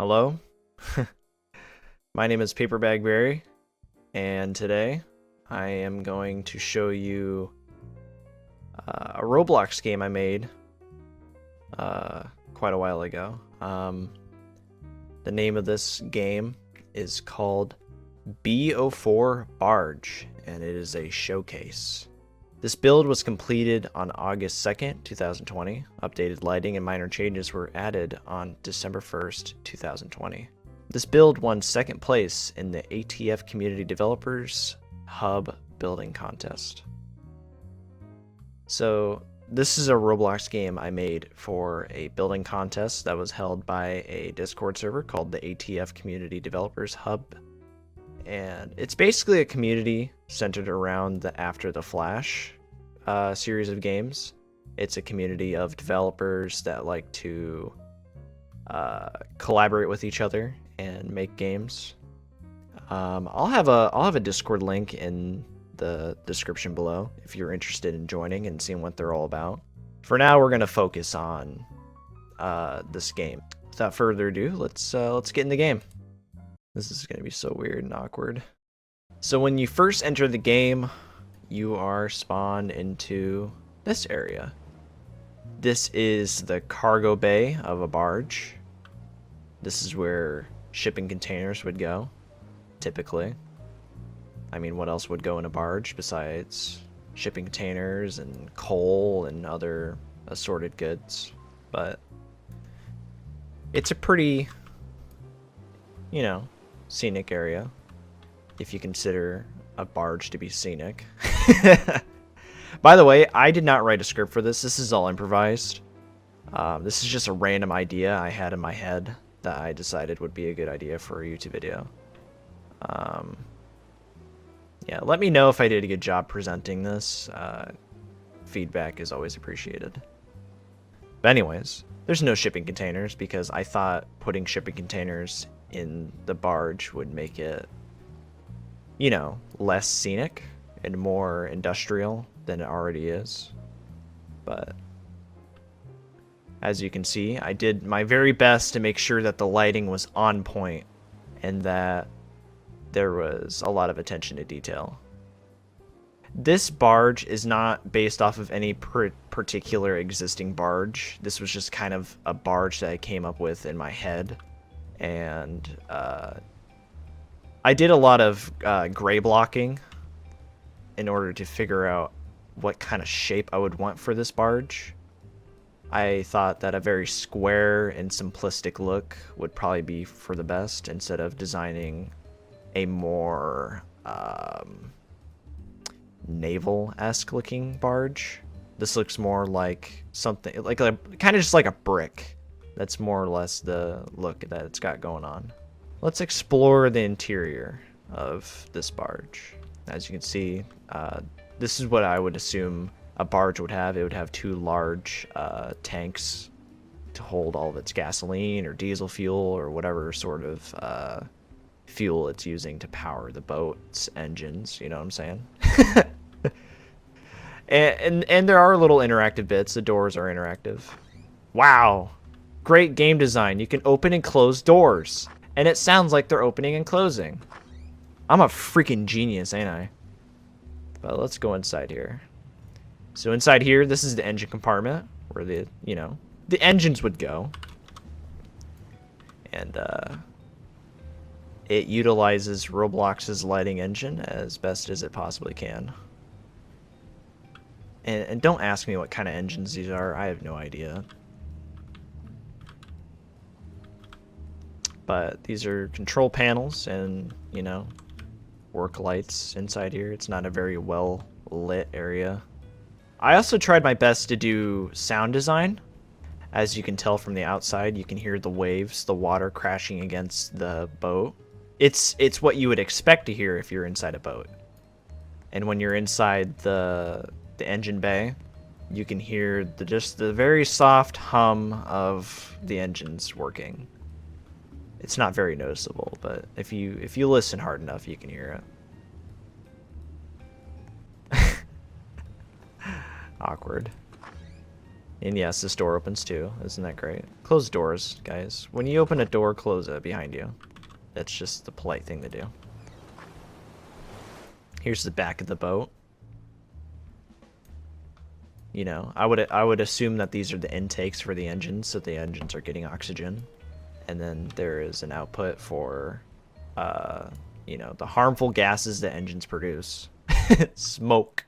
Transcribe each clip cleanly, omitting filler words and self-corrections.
Hello, my name is PaperBagBerry, and today I am going to show you a Roblox game I made quite a while ago. The name of this game is called B-04 Barge, and it is a showcase. This build was completed on August 2nd, 2020. Updated lighting and minor changes were added on December 1st, 2020. This build won second place in the ATF Community Developers Hub Building Contest. So this is a Roblox game I made for a building contest that was held by a Discord server called the ATF Community Developers Hub. And it's basically a community centered around the After the Flash series of games. It's a community of developers that like to collaborate with each other and make games. I'll have a Discord link in the description below if you're interested in joining and seeing what they're all about. For now, we're gonna focus on this game. Without further ado, let's get in the game. This is gonna be so weird and awkward. So when you first enter the game, you are spawned into this area. This is the cargo bay of a barge. This is where shipping containers would go, typically. I mean, what else would go in a barge besides shipping containers and coal and other assorted goods? But it's a pretty, you know, scenic area, if you consider a barge to be scenic. By the way, I did not write a script for this. This is all improvised. This is just a random idea I had in my head that I decided would be a good idea for a YouTube video. Yeah, let me know if I did a good job presenting this. Feedback is always appreciated. But anyways, there's no shipping containers because I thought putting shipping containers in the barge would make it, you know, less scenic and more industrial than it already is. But as you can see, I did my very best to make sure that the lighting was on point and that there was a lot of attention to detail. This barge is not based off of any particular existing barge. This was just kind of a barge that I came up with in my head. And I did a lot of gray blocking in order to figure out what kind of shape I would want for this barge. I thought that a very square and simplistic look would probably be for the best instead of designing a more naval-esque looking barge. This looks more like something like kind of just like a brick. That's more or less the look that it's got going on. Let's explore the interior of this barge. As you can see, this is what I would assume a barge would have. It would have two large tanks to hold all of its gasoline or diesel fuel or whatever sort of fuel it's using to power the boat's engines. You know what I'm saying? and there are little interactive bits. The doors are interactive. Wow. Great game design. You can open and close doors. And it sounds like they're opening and closing. I'm a freaking genius, ain't I? But let's go inside here. So inside here, this is the engine compartment where the, you know, the engines would go. And it utilizes Roblox's lighting engine as best as it possibly can. And don't ask me what kind of engines these are. I have no idea. But these are control panels and, you know, work lights inside here. It's not a very well lit area. I also tried my best to do sound design. As you can tell from the outside, you can hear the waves, the water crashing against the boat. It's what you would expect to hear if you're inside a boat. And when you're inside the engine bay, you can hear just the very soft hum of the engines working. It's not very noticeable, but if you listen hard enough, you can hear it. Awkward. And yes, this door opens too. Isn't that great? Close doors, guys. When you open a door, close it behind you. That's just the polite thing to do. Here's the back of the boat. You know, I would assume that these are the intakes for the engines, so the engines are getting oxygen. And then there is an output for, you know, the harmful gases that engines produce. Smoke.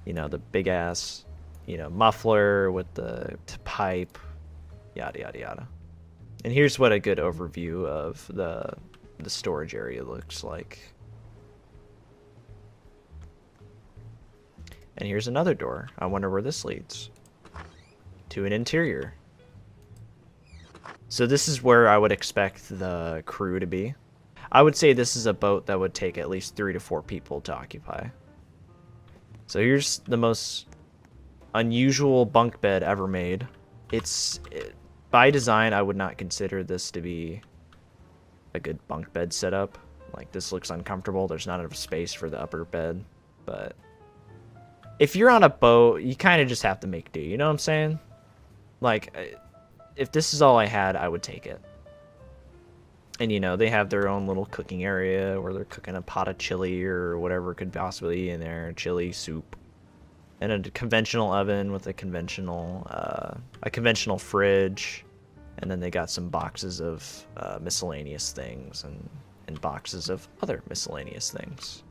You know, the big ass, you know, muffler with the pipe, yada yada yada. And here's what a good overview of the storage area looks like. And here's another door. I wonder where this leads. To an interior. So this is where I would expect the crew to be. I would say this is a boat that would take at least 3 to 4 people to occupy. So here's the most unusual bunk bed ever made. By design, I would not consider this to be a good bunk bed setup. Like, this looks uncomfortable. There's not enough space for the upper bed. But if you're on a boat, you kind of just have to make do. You know what I'm saying? Like, if this is all I had, I would take it. And, you know, they have their own little cooking area where they're cooking a pot of chili or whatever could possibly be in there. Chili, soup. And a conventional oven with a conventional fridge. And then they got some boxes of miscellaneous things and boxes of other miscellaneous things.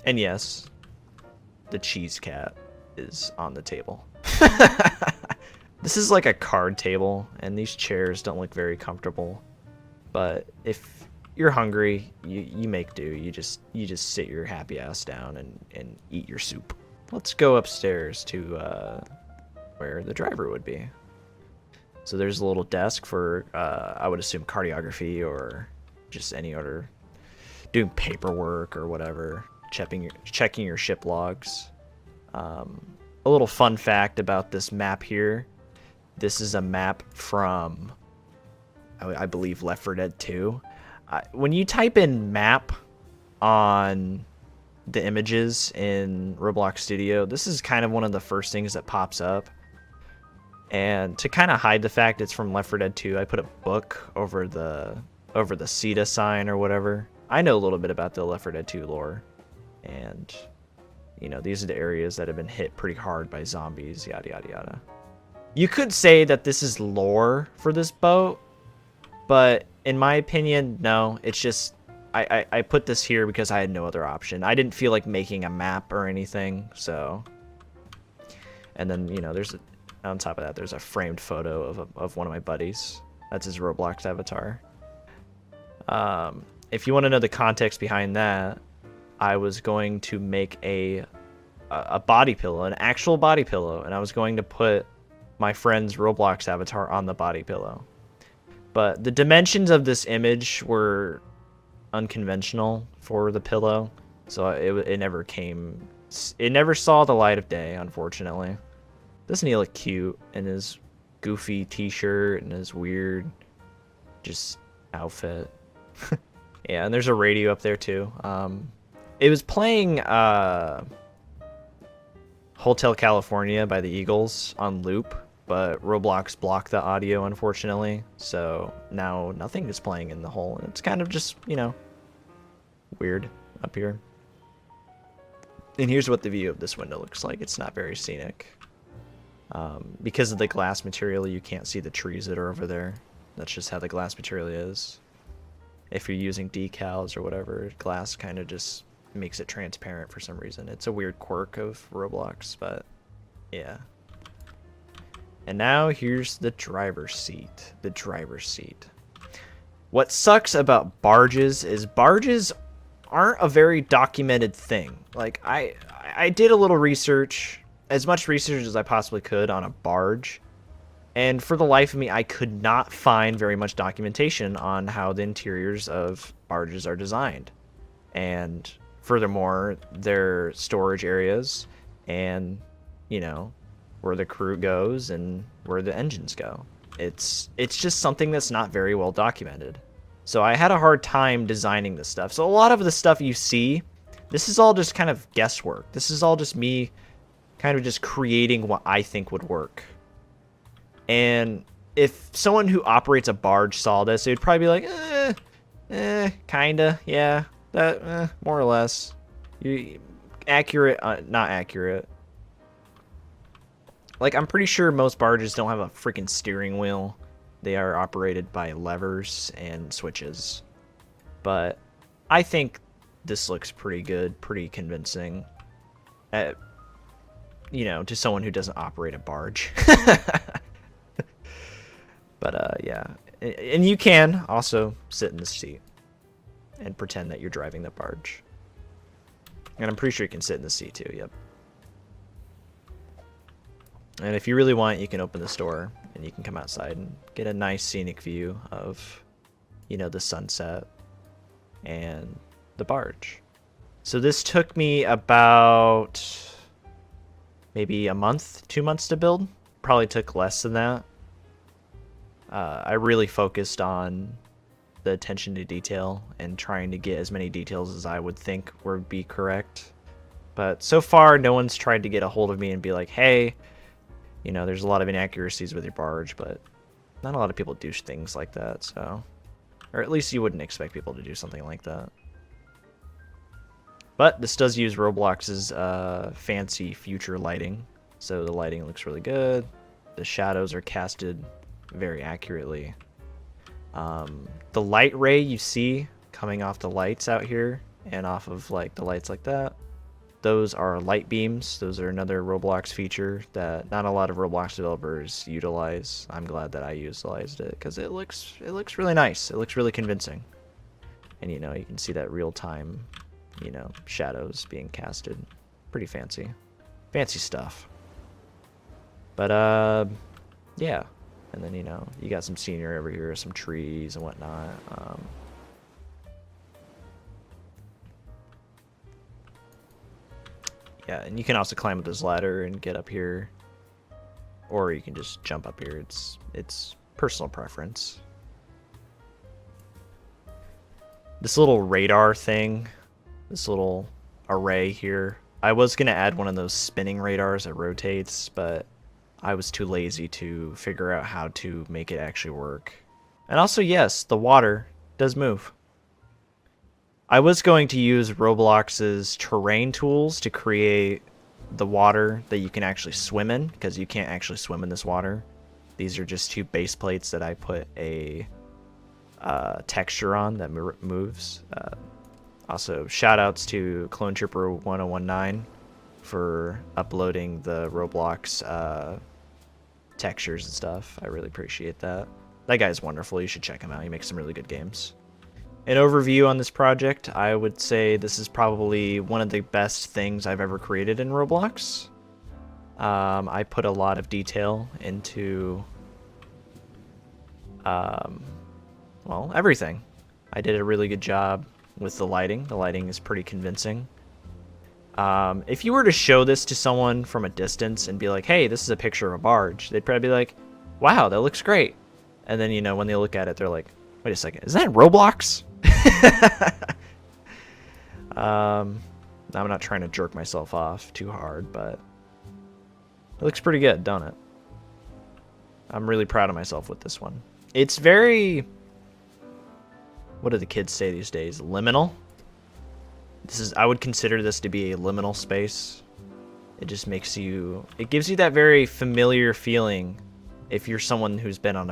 And yes, the cheese cat is on the table. This is like a card table, and these chairs don't look very comfortable. But if you're hungry, you make do. You just sit your happy ass down and eat your soup. Let's go upstairs to where the driver would be. So there's a little desk for, I would assume, cardiography or just any other, doing paperwork or whatever, checking your ship logs. A little fun fact about this map here. This is a map from, I believe, Left 4 Dead 2. When you type in map on the images in Roblox Studio, this is kind of one of the first things that pops up. And to kind of hide the fact it's from Left 4 Dead 2, I put a book over the CETA sign or whatever. I know a little bit about the Left 4 Dead 2 lore. And, you know, these are the areas that have been hit pretty hard by zombies, yada yada yada. You could say that this is lore for this boat, but in my opinion, no. It's just, I put this here because I had no other option. I didn't feel like making a map or anything, so. And then, you know, on top of that, there's a framed photo of one of my buddies. That's his Roblox avatar. If you want to know the context behind that, I was going to make a body pillow, an actual body pillow, and I was going to put my friend's Roblox avatar on the body pillow. But the dimensions of this image were unconventional for the pillow, so it never saw the light of day, unfortunately. Doesn't he look cute in his goofy t-shirt and his weird just outfit? Yeah, and there's a radio up there too. It was playing Hotel California by the Eagles on loop, but Roblox blocked the audio, unfortunately. So now nothing is playing in the hole, and it's kind of just, you know, weird up here. And here's what the view of this window looks like. It's not very scenic. Because of the glass material, you can't see the trees that are over there. That's just how the glass material is. If you're using decals or whatever, glass kind of just makes it transparent for some reason. It's a weird quirk of Roblox, but yeah. And now here's the driver's seat. The driver's seat. What sucks about barges is barges aren't a very documented thing. Like, I did a little research, as much research as I possibly could on a barge, and for the life of me, I could not find very much documentation on how the interiors of barges are designed. And furthermore, their storage areas and, you know, where the crew goes and where the engines go. It's just something that's not very well documented. So I had a hard time designing this stuff. So a lot of the stuff you see This is all just kind of guesswork. This is all just me kind of just creating what I think would work. And if someone who operates a barge saw this, they would probably be like, kinda, yeah, that, more or less. Accurate, not accurate. Like, I'm pretty sure most barges don't have a freaking steering wheel. They are operated by levers and switches. But I think this looks pretty good, pretty convincing. You know, to someone who doesn't operate a barge. But, yeah. And you can also sit in the seat and pretend that you're driving the barge. And I'm pretty sure you can sit in the seat too, yep. And if you really want, you can open this door and you can come outside and get a nice scenic view of, you know, the sunset and the barge. So this took me about maybe a month, 2 months to build. Probably took less than that. I really focused on the attention to detail and trying to get as many details as I would think would be correct. But so far, no one's tried to get a hold of me and be like, hey, you know, there's a lot of inaccuracies with your barge, but not a lot of people do things like that, so. Or at least you wouldn't expect people to do something like that. But this does use Roblox's fancy future lighting, so the lighting looks really good. The shadows are casted very accurately. The light ray you see coming off the lights out here and off of like the lights like that, those are light beams. Those are another Roblox feature that not a lot of Roblox developers utilize. I'm glad that I utilized it because it looks really nice. It looks really convincing. And you know, you can see that real time, you know, shadows being casted. Pretty fancy. Fancy stuff. But yeah. And then, you know, you got some scenery over here, some trees and whatnot. Yeah, and you can also climb up this ladder and get up here. Or you can just jump up here. It's personal preference. This little radar thing, this little array here. I was going to add one of those spinning radars that rotates, but I was too lazy to figure out how to make it actually work. And also, yes, the water does move. I was going to use Roblox's terrain tools to create the water that you can actually swim in, because you can't actually swim in this water. These are just two base plates that I put a texture on that moves. Also, shoutouts to Clone Trooper 1019 for uploading the Roblox textures and stuff. I really appreciate that. That guy's wonderful. You should check him out. He makes some really good games. An overview on this project, I would say this is probably one of the best things I've ever created in Roblox. I put a lot of detail into, well, everything. I did a really good job with the lighting. The lighting is pretty convincing. If you were to show this to someone from a distance and be like, hey, this is a picture of a barge, they'd probably be like, wow, that looks great. And then, you know, when they look at it, they're like, wait a second, is that Roblox? I'm not trying to jerk myself off too hard, but it looks pretty good, don't it? I'm really proud of myself with this one. It's very, what do the kids say these days? Liminal? I would consider this to be a liminal space. It just makes you, it gives you that very familiar feeling if you're someone who's been on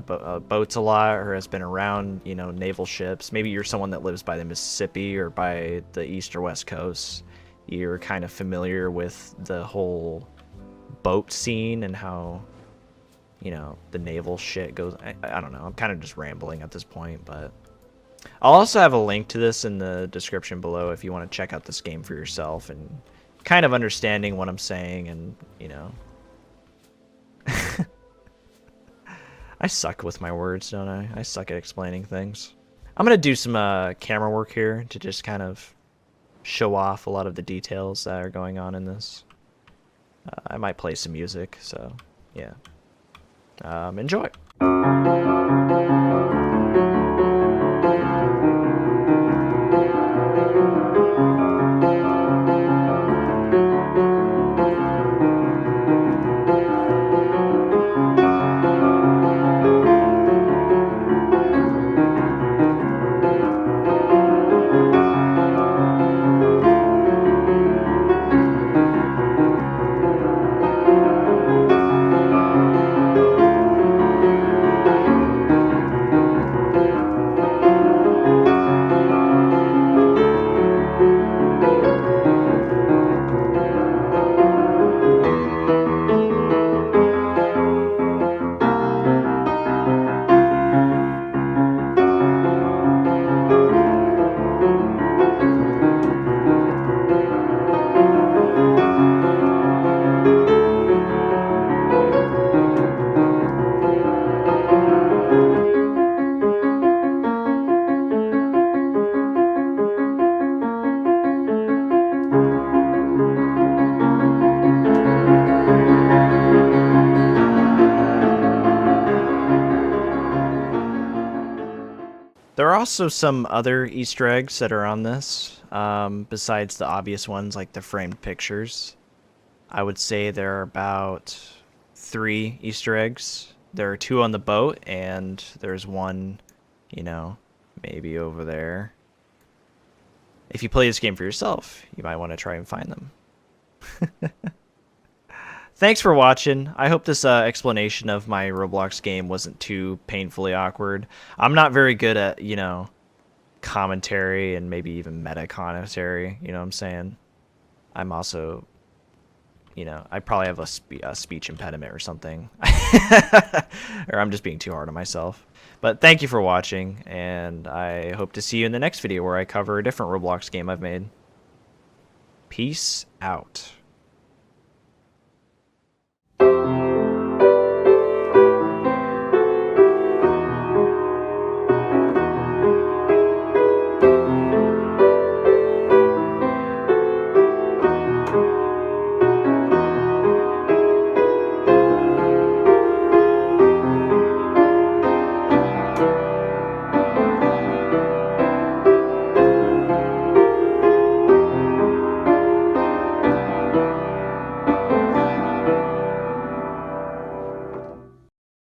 boats a lot or has been around, you know, naval ships. Maybe you're someone that lives by the Mississippi or by the East or West Coast. You're kind of familiar with the whole boat scene and how, you know, the naval shit goes. I don't know. I'm kind of just rambling at this point, but I'll also have a link to this in the description below if you want to check out this game for yourself and kind of understanding what I'm saying and, you know. I suck with my words, don't I? I suck at explaining things. I'm going to do some camera work here to just kind of show off a lot of the details that are going on in this. I might play some music, so yeah. Enjoy. There are also some other Easter eggs that are on this, besides the obvious ones like the framed pictures. I would say there are about 3 Easter eggs. There are 2 on the boat, and there's one, you know, maybe over there. If you play this game for yourself, you might want to try and find them. Thanks for watching. I hope this explanation of my Roblox game wasn't too painfully awkward. I'm not very good at, you know, commentary and maybe even meta commentary, you know what I'm saying? I'm also, you know, I probably have a speech impediment or something. Or I'm just being too hard on myself. But thank you for watching, and I hope to see you in the next video where I cover a different Roblox game I've made. Peace out.